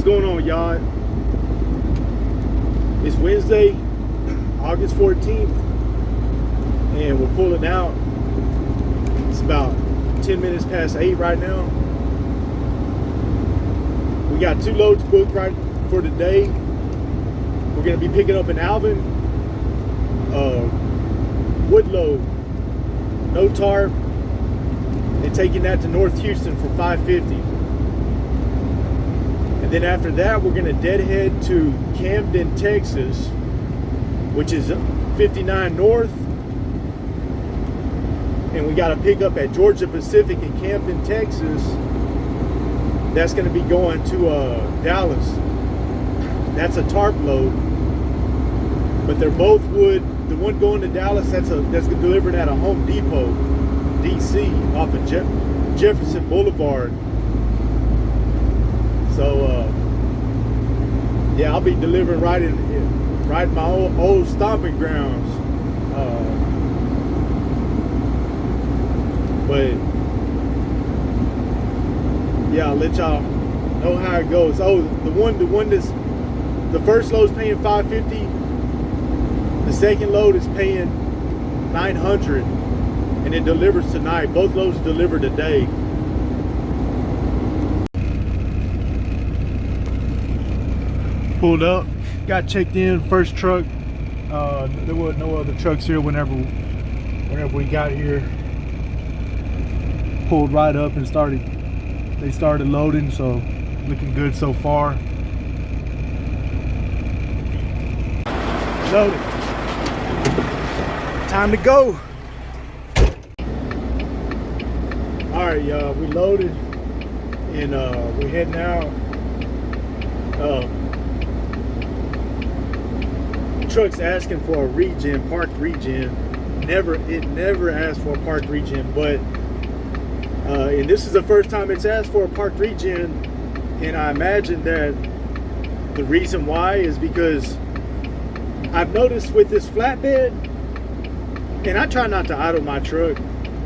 going on, y'all? It's Wednesday, August 14th, and we're pulling out. It's about 10 minutes past 8 right now. We got 2 loads booked right for today. We're going to be picking up in Alvin, wood load, no tarp, and taking that to North Houston for $550. And then after that, we're going to deadhead to Camden, Texas, which is 59 North. And we got to pick up at Georgia Pacific in Camden, Texas. That's going to be going to Dallas. That's a tarp load. But they're both wood. The one going to Dallas, that's delivered at a Home Depot, DC, off of Jefferson Boulevard. So yeah, I'll be delivering right in my old stomping grounds. But yeah, I'll let y'all know how it goes. Oh, the one that's the first load's paying $550. The second load is paying $900, and it delivers tonight. Both loads deliver today. Pulled up, got checked in, first truck. There were no other trucks here whenever we got here. Pulled right up and they started loading, so looking good so far. Loaded. Time to go. All right, y'all, we loaded and we're heading out. Truck's asking for a regen, parked regen. It never asked for a parked regen, but and this is the first time it's asked for a parked regen, and I imagine that the reason why is because I've noticed with this flatbed, and I try not to idle my truck,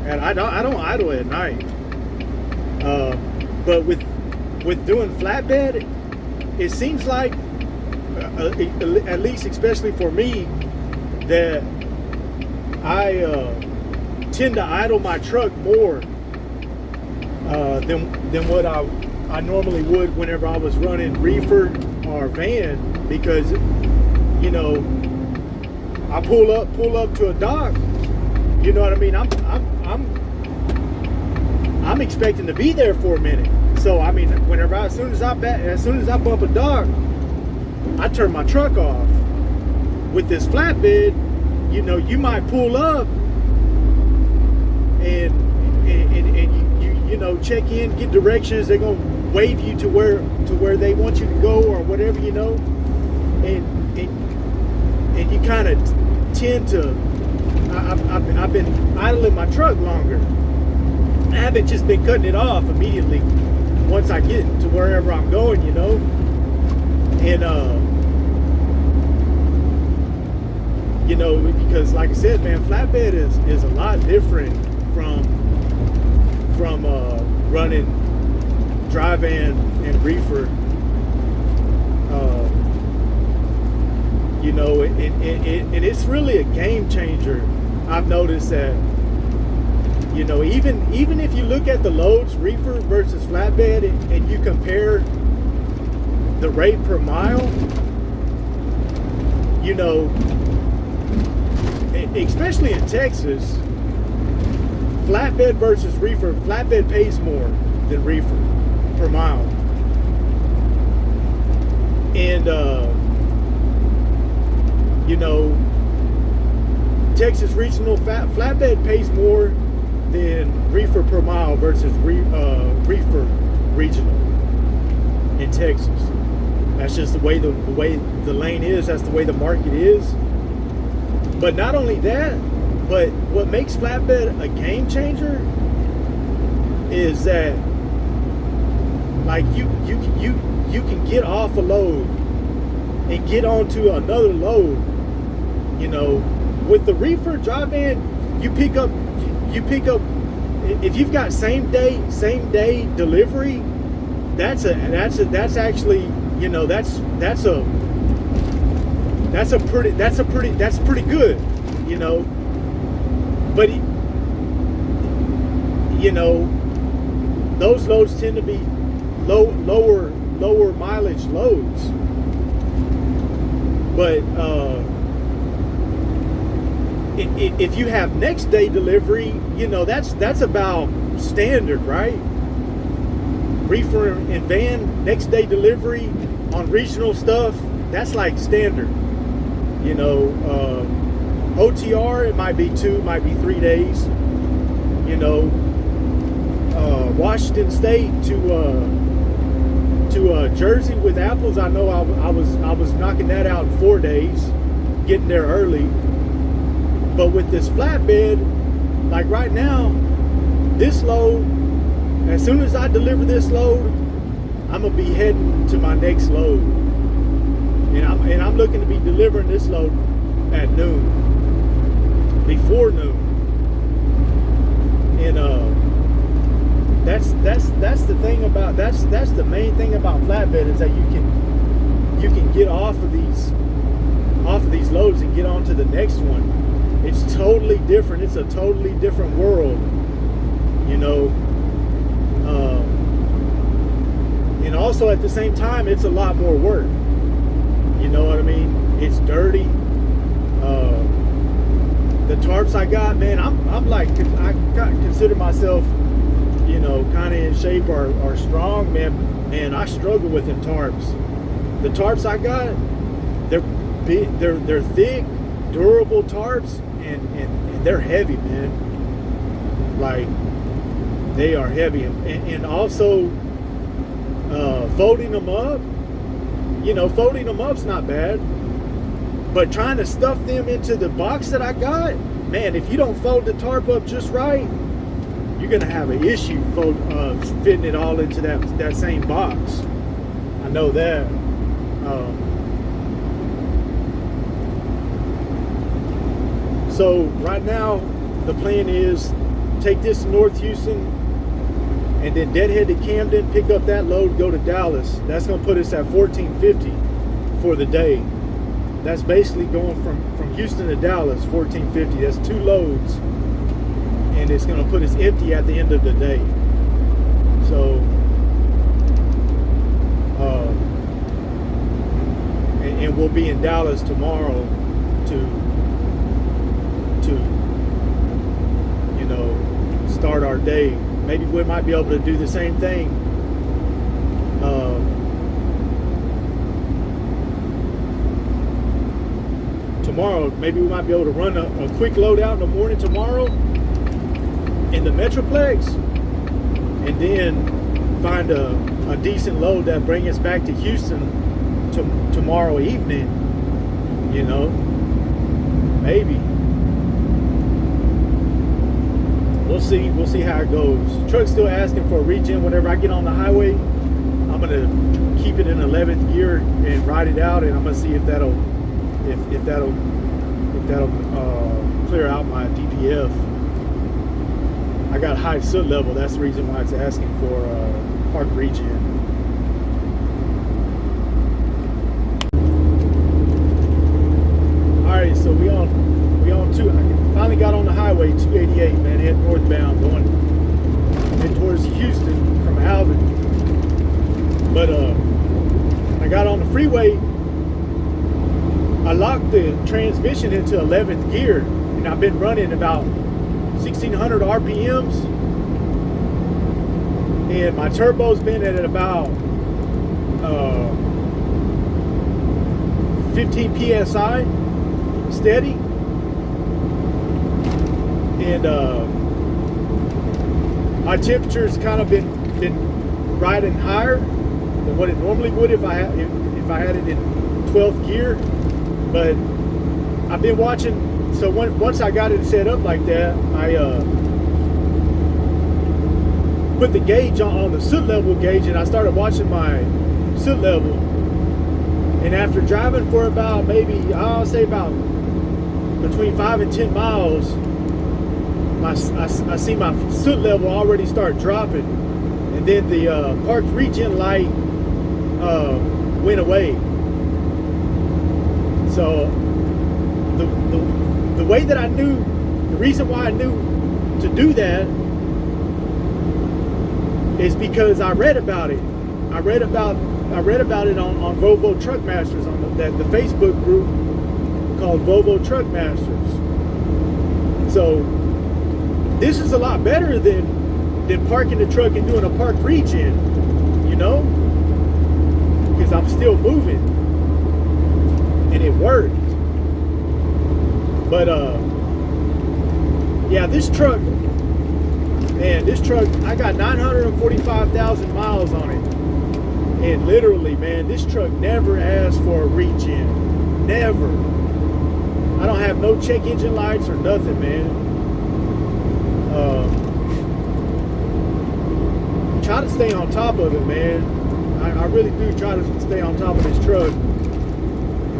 and I don't idle at night. But with doing flatbed, it seems like, at least especially for me, that I tend to idle my truck more than what I normally would whenever I was running reefer or van, because you know, I pull up to a dock. You know what I mean? I'm expecting to be there for a minute. So I mean, as soon as I bump a dock, I turn my truck off. With this flatbed, you know, you might pull up and you know, check in, get directions. They're gonna wave you to where they want you to go or whatever, you know, and you kind of tend to. I've been idling my truck longer. I haven't just been cutting it off immediately once I get to wherever I'm going, you know. And you know, because like I said, man, flatbed is a lot different from running dry van and reefer. You know, and it's really a game changer. I've noticed that, you know, even if you look at the loads, reefer versus flatbed, and you compare the rate per mile, you know, especially in Texas, flatbed versus reefer, flatbed pays more than reefer per mile. And you know, Texas regional flatbed pays more than reefer per mile versus reefer regional in Texas. That's just the way the lane is. That's the way the market is. But not only that, but what makes flatbed a game changer is that, like, you can get off a load and get onto another load. You know, with the reefer dry van, you pick up if you've got same day delivery. That's actually, you know, that's pretty good, you know. But you know, those loads tend to be lower mileage loads. But if you have next day delivery, you know, that's about standard, right? Reefer and van next day delivery on regional stuff, that's like standard. You know, OTR, it might be 2, might be 3 days. You know, Washington State to Jersey with apples, I know I was knocking that out in 4 days, getting there early. But with this flatbed, like right now, this load, as soon as I deliver this load, I'm gonna be heading to my next load, and I'm looking to be delivering this load at noon, before noon, and that's the thing about that's the main thing about flatbed, is that you can get off of these loads and get on to the next one. It's totally different. It's a totally different world, you know. And also at the same time, it's a lot more work. You know what I mean? It's dirty. The tarps I got, man, I'm like, I consider myself, you know, kind of in shape or strong, man. Man, I struggle with them tarps. The tarps I got, they're big, they're thick, durable tarps, and they're heavy, man. Like, they are heavy, and also folding them up. You know, folding them up's not bad, but trying to stuff them into the box that I got, man, if you don't fold the tarp up just right, you're gonna have an issue fitting it all into that same box. I know that. So right now, the plan is take this to North Houston, and then deadhead to Camden, pick up that load, go to Dallas. That's gonna put us at $14.50 for the day. That's basically going from Houston to Dallas, $14.50. That's 2 loads, and it's gonna put us empty at the end of the day. So, and we'll be in Dallas tomorrow to you know, start our day. Maybe we might be able to do the same thing tomorrow. Maybe we might be able to run a quick load out in the morning tomorrow in the Metroplex, and then find a decent load that bring us back to Houston tomorrow evening. You know, maybe. We'll see how it goes. Truck's still asking for a regen. Whenever I get on the highway, I'm gonna keep it in 11th gear and ride it out, and I'm gonna see if that'll clear out my DPF. I got high soot level. That's the reason why it's asking for park regen. All right, so we on 2. I finally got on the highway 288, man, heading northbound, heading towards Houston from Alvin. But I got on the freeway. I locked the transmission into 11th gear, and I've been running about 1600 RPMs, and my turbo's been at about 15 psi steady, and my temperature's kind of been riding higher than what it normally would if I had it in 12th gear. But I've been watching, so once I got it set up like that, I put the gauge on the soot level gauge, and I started watching my soot level. And after driving for about, maybe, I'll say about between 5 and 10 miles, I see my soot level already start dropping. And then the park regen light went away. So the way that I knew, the reason why I knew to do that is because I read about it. I read about it on Volvo Truck Masters, on the Facebook group called Volvo Truck Masters. So this is a lot better than parking the truck and doing a park regen, you know, because I'm still moving, and it worked. But yeah, this truck, man, I got 945,000 miles on it. And literally, man, this truck never asked for a regen. Never. I don't have no check engine lights or nothing, man. Try to stay on top of it, man. I really do try to stay on top of this truck.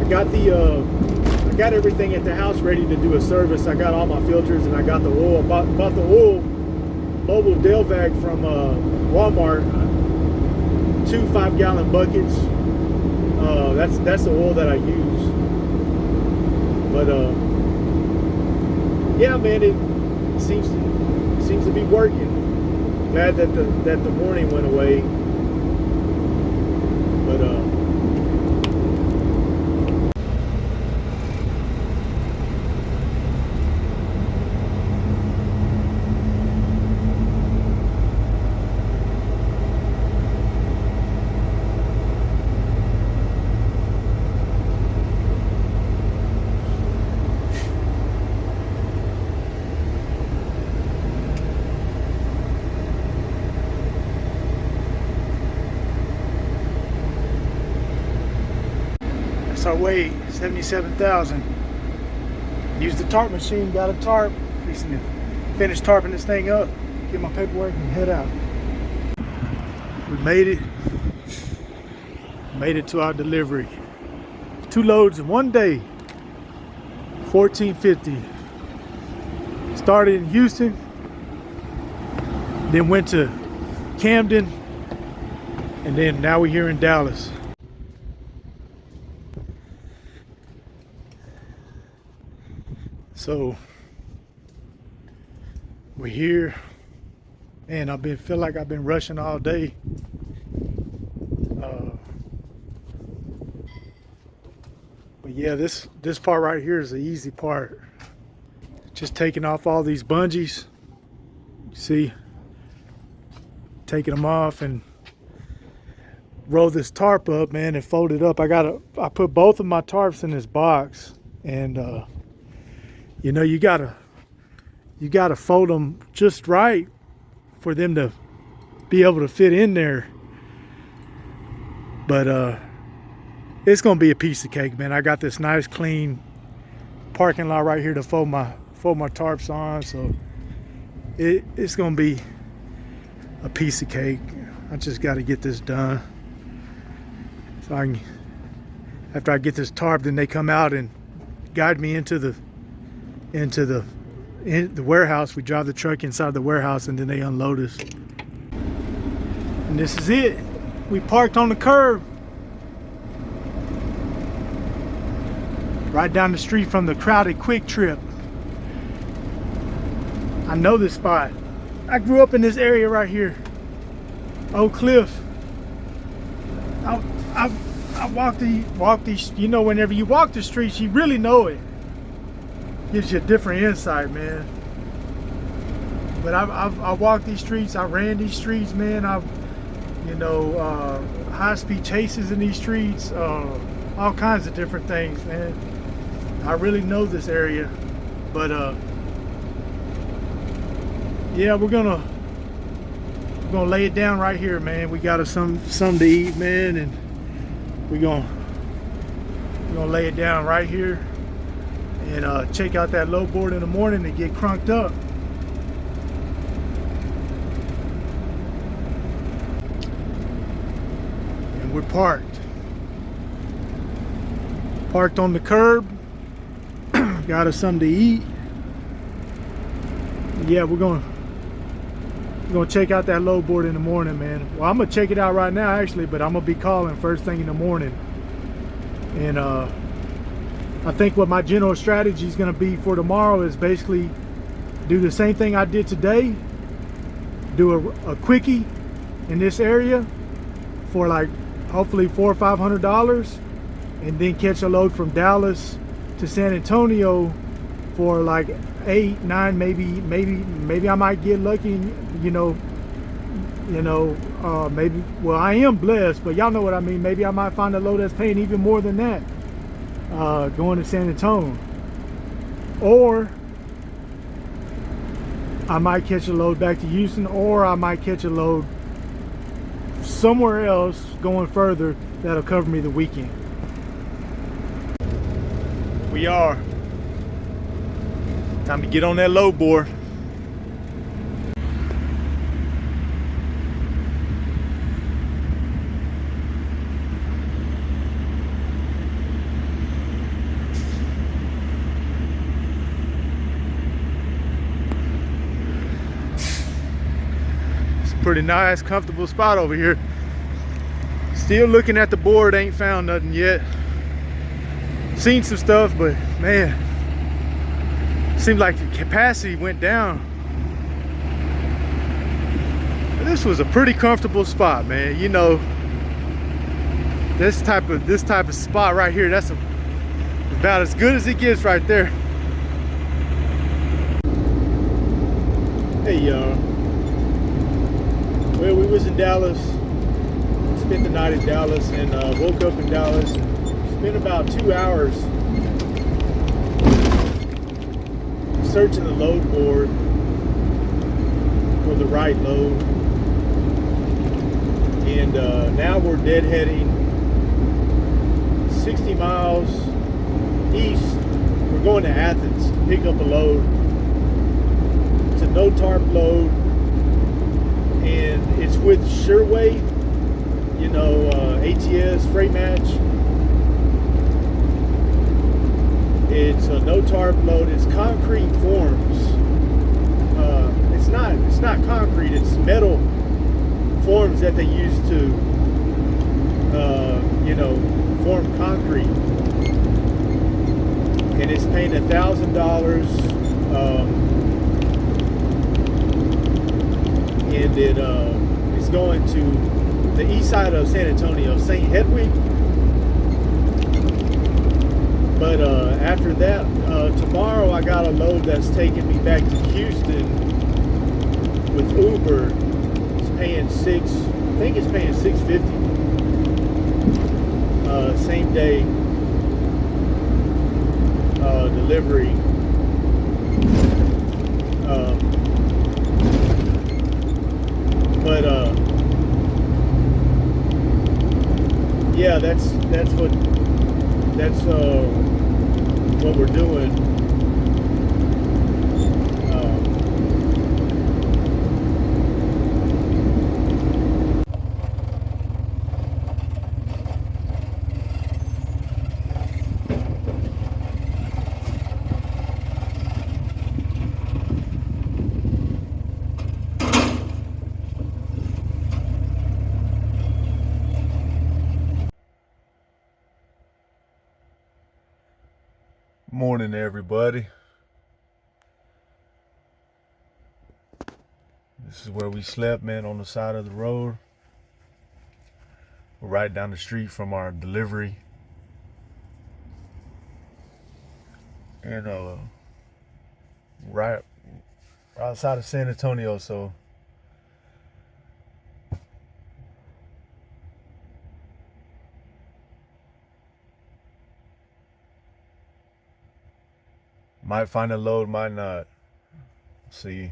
I got everything at the house ready to do a service. I got all my filters and I got the oil. Bought the oil mobile Delvac from Walmart. 2 5-gallon buckets. That's the oil that I use. But yeah, man, it seems to be working. Glad that the warning went away. But our weight, 77,000. Used the tarp machine, got a tarp. Fixing to finish tarping this thing up, get my paperwork and head out. We made it to our delivery. 2 loads in 1 day, 1450. Started in Houston, then went to Camden, and then now we're here in Dallas. So we're here, and feel like I've been rushing all day. But yeah, this part right here is the easy part. Just taking off all these bungees. You see, taking them off and roll this tarp up, man, and fold it up. I put both of my tarps in this box, and you know, you gotta fold them just right for them to be able to fit in there. But it's gonna be a piece of cake, man. I got this nice clean parking lot right here to fold my tarps on, so it's gonna be a piece of cake. I just got to get this done, so I can, after I get this tarp, then they come out and guide me into the warehouse. We drive the truck inside the warehouse, and then they unload us. And this is it. We parked on the curb right down the street from the crowded Quick Trip. I know this spot. I grew up in this area right here, Oak Cliff. I walk these, you know, whenever you walk the streets, you really know it. Gives you a different insight, man. But I walked these streets, I ran these streets, man. I've, you know, high-speed chases in these streets, all kinds of different things, man. I really know this area. But yeah, we're gonna lay it down right here, man. We got us some to eat, man, and we're gonna lay it down right here and check out that load board in the morning and get crunked up. And we're parked on the curb. Got us something to eat. Yeah, we're gonna gonna check out that load board in the morning, man. Well, I'm gonna check it out right now actually, but I'm gonna be calling first thing in the morning. And I think what my general strategy is gonna be for tomorrow is basically do the same thing I did today, do a quickie in this area for like hopefully $400 or $500, and then catch a load from Dallas to San Antonio for like 8, 9, maybe I might get lucky, maybe, well, I am blessed, but y'all know what I mean. Maybe I might find a load that's paying even more than that, going to San Antonio. Or I might catch a load back to Houston, or I might catch a load somewhere else going further that'll cover me the weekend. We are. Time to get on that load board. It's a pretty nice, comfortable spot over here. Still looking at the board, ain't found nothing yet. Seen some stuff, but man, seems like the capacity went down. This was a pretty comfortable spot, man. You know, this type of spot right here, that's about as good as it gets right there. Hey y'all, well, we was in Dallas, spent the night in Dallas, and woke up in Dallas and spent about 2 hours searching the load board for the right load, and now we're deadheading 60 miles east. We're going to Athens to pick up a load. It's a no tarp load, and it's with Sureway, ATS freight match. It's a no tarp load. It's concrete forms. It's not concrete. It's metal forms that they use to, form concrete. And it's paying $1,000. And it's going to the east side of San Antonio, St. Hedwig. But after that, tomorrow I got a load that's taking me back to Houston with Uber. It's paying $650. Same day delivery. Yeah, that's what we're doing. Morning, everybody. This is where we slept, man, on the side of the road. We're right down the street from our delivery. And right outside of San Antonio, so might find a load, might not. See.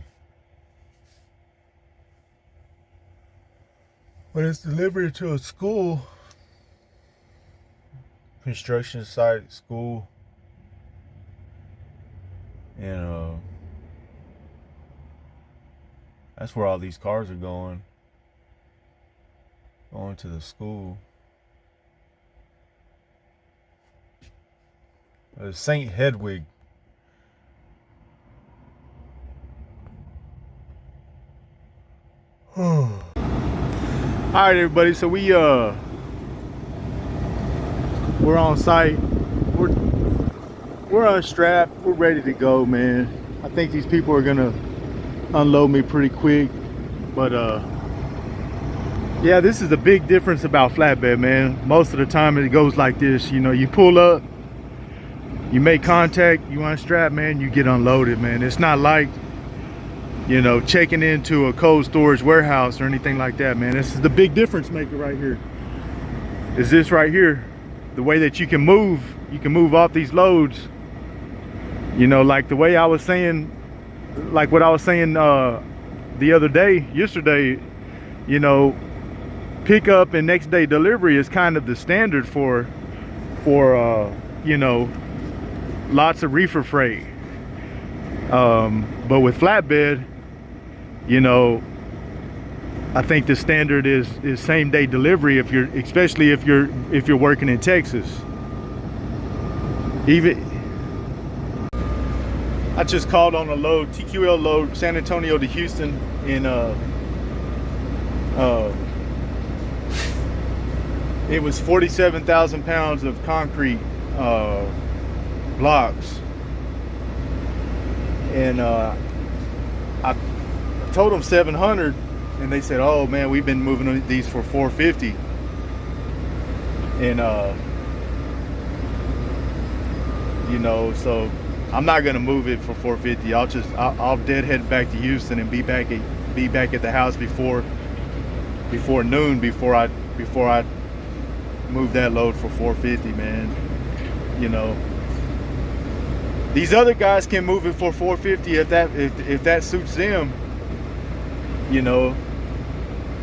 But it's delivery to a school, construction site, school, and that's where all these cars are going to the school. St. Hedwig. All right, everybody. So we're on site. We're unstrapped. We're ready to go, man. I think these people are gonna unload me pretty quick, but yeah, this is the big difference about flatbed, man. Most of the time it goes like this. You know, you pull up, you make contact, you unstrap, man, you get unloaded, man. It's not like, you know, checking into a cold storage warehouse or anything like that, man. This is the big difference maker right here. Is this right here. The way that you can move off these loads. You know, like the way I was saying, like what I was saying the other day, yesterday, you know, pickup and next day delivery is kind of the standard for you know, lots of reefer freight. But with flatbed, you know, I think the standard is same day delivery especially if you're working in Texas. Even I just called on a load, TQL load, San Antonio to Houston in it was 47,000 pounds of concrete blocks, and I told them 700, and they said, oh man, we've been moving these for 450. And you know, so I'm not gonna move it for 450. I'll deadhead back to Houston and be back at the house before noon, before I move that load for 450, man. You know, these other guys can move it for 450 if that suits them, you know.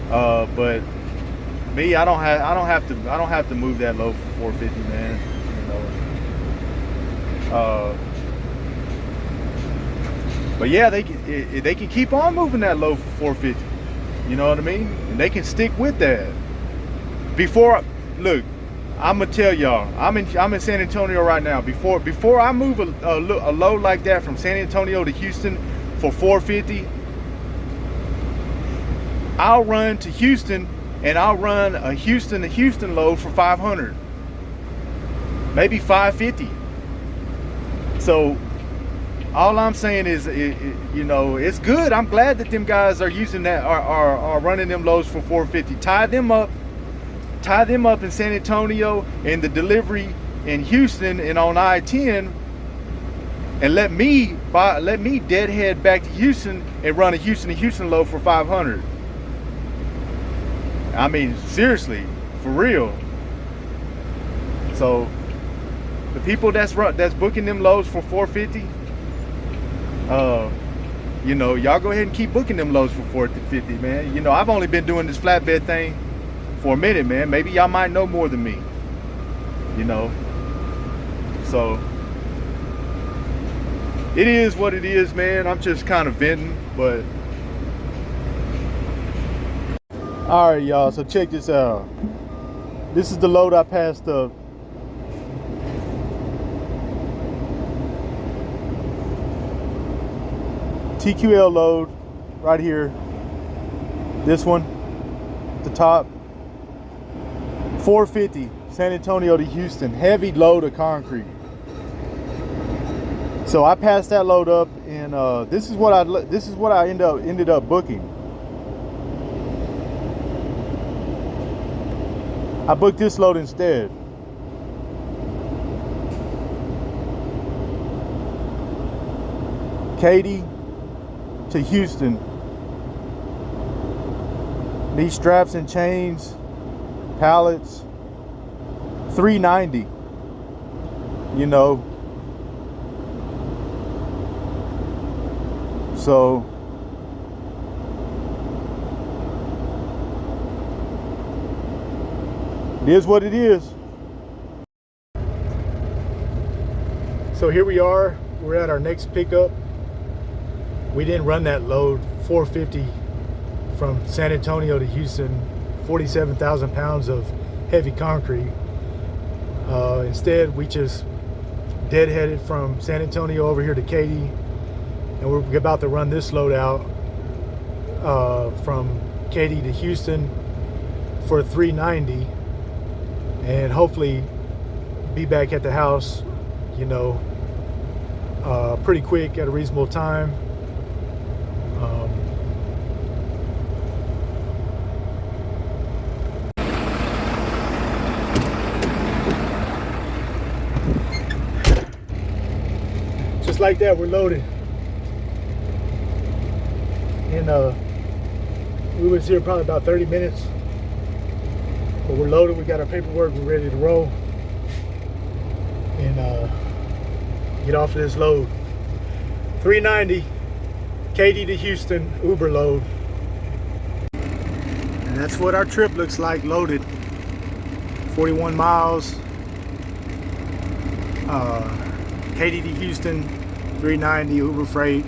But me, I don't have to move that load for 450, man. You know. But yeah, they can keep on moving that load for 450. You know what I mean? And they can stick with that. Look, I'm gonna tell y'all, I'm in San Antonio right now. Before I move a load like that from San Antonio to Houston for 450, I'll run to Houston and I'll run a Houston to Houston load for 500, maybe 550. So all I'm saying is, you know, it's good. I'm glad that them guys are using that, are running them loads for 450. Tie them up in San Antonio and the delivery in Houston and on I-10, and let me deadhead back to Houston and run a Houston to Houston load for 500. I mean, seriously, for real. So the people that's booking them loads for 450, you know, y'all go ahead and keep booking them loads for 450, man. You know, I've only been doing this flatbed thing for a minute, man. Maybe y'all might know more than me, you know. So it is what it is, man. I'm just kind of venting, but all right, y'all, so check this out. This is the load I passed up. TQL load right here. This one at the top. 450 San Antonio to Houston, heavy load of concrete. So I passed that load up, and this is what I ended up booking. I booked this load instead. Katy to Houston. These straps and chains, pallets, $390. You know, so it is what it is. So here we are. We're at our next pickup. We didn't run that load 450 from San Antonio to Houston, 47,000 pounds of heavy concrete. Instead, we just deadheaded from San Antonio over here to Katy, and we're about to run this load out from Katy to Houston for $390, and hopefully be back at the house, you know, pretty quick at a reasonable time. Just like that, we're loaded. And we was here probably about 30 minutes, but we're loaded. We got our paperwork. We're ready to roll and get off of this load. $390, Katy to Houston Uber load. And that's what our trip looks like loaded. 41 miles. Katy to Houston, $390 Uber freight.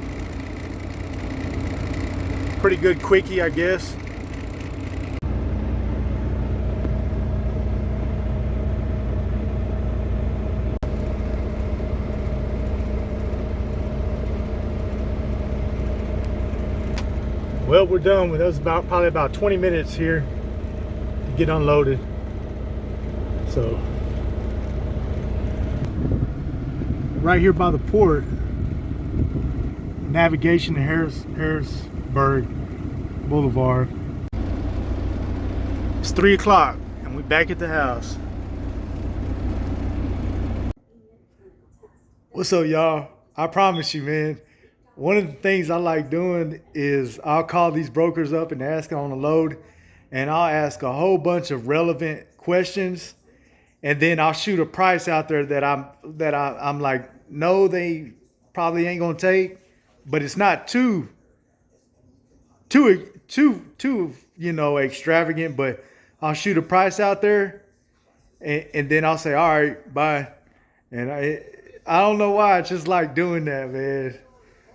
Pretty good quickie, I guess. Well, we're done. That was probably about 20 minutes here to get unloaded. So right here by the port, navigation to Harrisburg Boulevard. It's 3 o'clock and we're back at the house. What's up, y'all? I promise you, man, one of the things I like doing is I'll call these brokers up and ask on a load, and I'll ask a whole bunch of relevant questions, and then I'll shoot a price out there that I'm like, no, they probably ain't gonna take, but it's not too you know, extravagant, but I'll shoot a price out there, and then I'll say, all right, bye. And I don't know why, I just like doing that, man.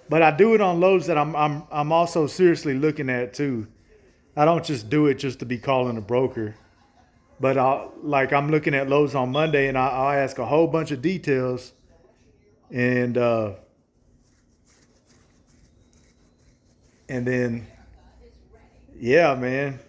But I do it on loads that I'm also seriously looking at too. I don't just do it just to be calling a broker. But I'm looking at loads on Monday, and I'll ask a whole bunch of details, and then yeah, man.